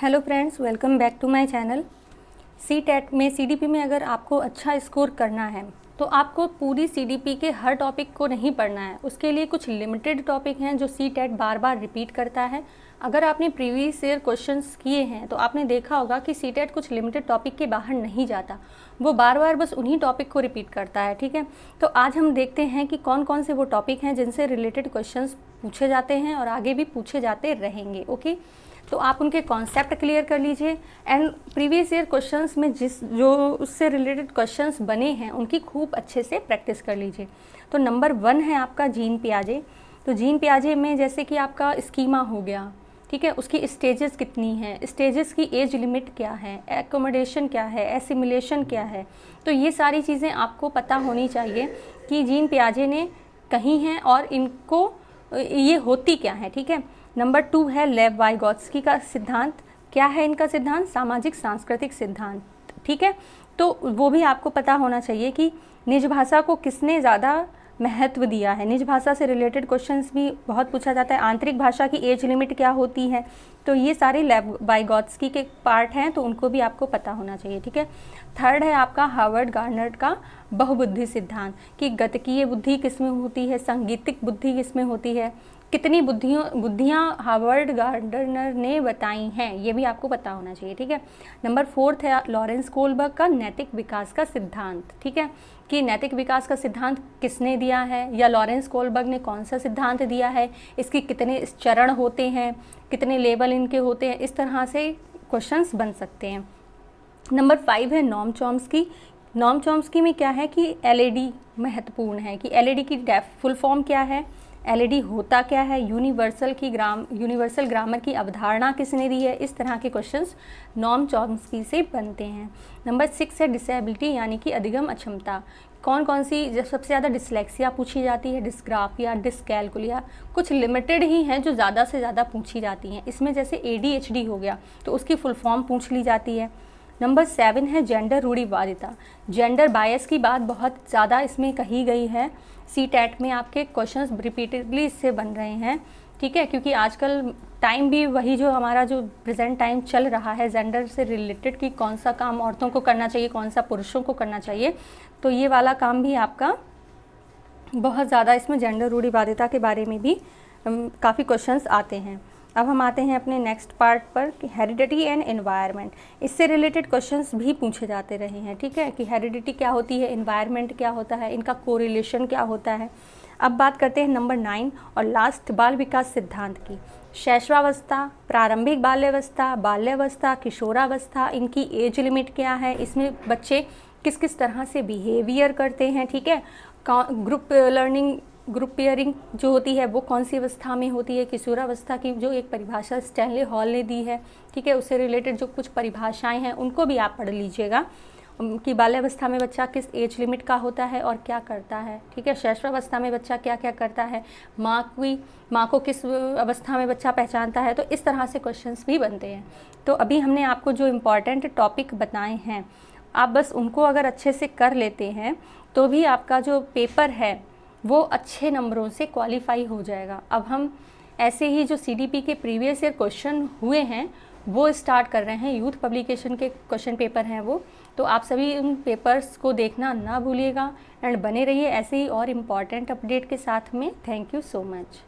Hello friends, welcome back to my channel. CTET में CDP में अगर आपको अच्छा स्कोर करना है तो आपको पूरी सीडीपी के हर टॉपिक को नहीं पढ़ना है। उसके लिए कुछ लिमिटेड टॉपिक हैं जो सी-टेट बार बार रिपीट करता है। अगर आपने प्रीवियस ईयर क्वेश्चंस किए हैं तो आपने देखा होगा कि सी-टेट कुछ लिमिटेड टॉपिक के बाहर नहीं जाता, वो बार बार बस उन्हीं टॉपिक को रिपीट करता है। ठीक है, तो आज हम देखते हैं कि कौन कौन से वो टॉपिक हैं जिनसे रिलेटेड क्वेश्चंस पूछे जाते हैं और आगे भी पूछे जाते रहेंगे। ओके, तो आप उनके कॉन्सेप्ट क्लियर कर लीजिए एंड प्रीवियस ईयर क्वेश्चंस में जो उससे रिलेटेड क्वेश्चंस बने हैं उनकी खूब अच्छे से प्रैक्टिस कर लीजिए। तो नंबर 1 है आपका जीन पियाजे। तो जीन पियाजे में जैसे कि आपका स्कीमा हो गया, ठीक है, उसकी स्टेजेस कितनी हैं, स्टेजेस की एज लिमिट क्या है, एकोमोडेशन क्या है, एसिमिलेशन क्या है, तो ये सारी चीज़ें आपको पता होनी चाहिए कि जीन पियाजे ने कहीं हैं और इनको ये होती क्या है। ठीक है, नंबर 2 है लेव वाइगोत्स्की का सिद्धांत। क्या है इनका सिद्धांत? सामाजिक सांस्कृतिक सिद्धांत। ठीक है, तो वो भी आपको पता होना चाहिए कि निज भाषा को किसने ज़्यादा महत्व दिया है। निज भाषा से रिलेटेड क्वेश्चंस भी बहुत पूछा जाता है। आंतरिक भाषा की एज लिमिट क्या होती है, तो ये सारे लेव वाइगोत्स्की के पार्ट हैं, तो उनको भी आपको पता होना चाहिए। ठीक है, थर्ड है आपका हार्वर्ड गार्नर का बहुबुद्धि सिद्धांत कि गतिकीय बुद्धि किसमें होती है, सांगीतिक बुद्धि किसमें होती है, कितनी बुद्धियाँ हार्वर्ड गार्डनर ने बताई हैं, ये भी आपको पता होना चाहिए। ठीक है, नंबर 4 है लॉरेंस कोलबर्ग का नैतिक विकास का सिद्धांत। ठीक है, कि नैतिक विकास का सिद्धांत किसने दिया है या लॉरेंस कोलबर्ग ने कौन सा सिद्धांत दिया है, इसके कितने चरण होते हैं, कितने लेवल इनके होते हैं, इस तरह से क्वेश्चंस बन सकते हैं। नंबर 5 है नॉम चॉम्स्की। नॉम चॉम्स्की में क्या है कि एलईडी महत्वपूर्ण है कि एलईडी की फुल फॉर्म क्या है, एलईडी होता क्या है, यूनिवर्सल ग्रामर की अवधारणा किसने दी है, इस तरह के क्वेश्चंस नॉम चॉम्स्की से बनते हैं। नंबर 6 है डिसेबिलिटी यानी कि अधिगम अक्षमता। कौन कौन सी सबसे ज़्यादा डिसलेक्सिया पूछी जाती है, डिस्ग्राफिया, डिसकैलकुलिया, कुछ लिमिटेड ही हैं जो ज़्यादा से ज़्यादा पूछी जाती हैं। इसमें जैसे ADHD हो गया तो उसकी फुल फॉर्म पूछ ली जाती है। नंबर 7 है जेंडर रूढ़िवादिता। जेंडर बायस की बात बहुत ज़्यादा इसमें कही गई है। सी-टेट में आपके क्वेश्चंस रिपीटेडली इससे बन रहे हैं। ठीक है, क्योंकि आजकल टाइम भी वही जो हमारा जो प्रेजेंट टाइम चल रहा है, जेंडर से रिलेटेड कि कौन सा काम औरतों को करना चाहिए, कौन सा पुरुषों को करना चाहिए, तो ये वाला काम भी आपका बहुत ज़्यादा इसमें जेंडर रूढ़िवादिता के बारे में भी काफ़ी क्वेश्चंस आते हैं। अब हम आते हैं अपने नेक्स्ट पार्ट पर कि हेरिडिटी एंड एनवायरनमेंट। इससे रिलेटेड क्वेश्चंस भी पूछे जाते रहे हैं। ठीक है, कि हेरिडिटी क्या होती है, एनवायरनमेंट क्या होता है, इनका कोरिलेशन क्या होता है। अब बात करते हैं नंबर 9 और लास्ट बाल विकास सिद्धांत की। शैशवावस्था, प्रारंभिक बाल्यावस्था, किशोरावस्था, इनकी एज लिमिट क्या है, इसमें बच्चे किस किस तरह से बिहेवियर करते हैं। ठीक है, ग्रुप पेयरिंग जो होती है वो कौन सी अवस्था में होती है, किशोरावस्था की जो एक परिभाषा स्टैनली हॉल ने दी है। ठीक है, उससे रिलेटेड जो कुछ परिभाषाएं हैं उनको भी आप पढ़ लीजिएगा कि बाल्यावस्था में बच्चा किस एज लिमिट का होता है और क्या करता है। ठीक है, शैशवावस्था में बच्चा क्या क्या करता है, माँ को किस अवस्था में बच्चा पहचानता है, तो इस तरह से क्वेश्चंस भी बनते हैं। तो अभी हमने आपको जो इम्पॉर्टेंट टॉपिक बताए हैं, आप बस उनको अगर अच्छे से कर लेते हैं तो भी आपका जो पेपर है वो अच्छे नंबरों से क्वालिफाई हो जाएगा। अब हम ऐसे ही जो सीडीपी के प्रीवियस ईयर क्वेश्चन हुए हैं वो स्टार्ट कर रहे हैं, यूथ पब्लिकेशन के क्वेश्चन पेपर हैं वो, तो आप सभी उन पेपर्स को देखना ना भूलिएगा एंड बने रहिए ऐसे ही और इम्पॉर्टेंट अपडेट के साथ में। Thank you so much.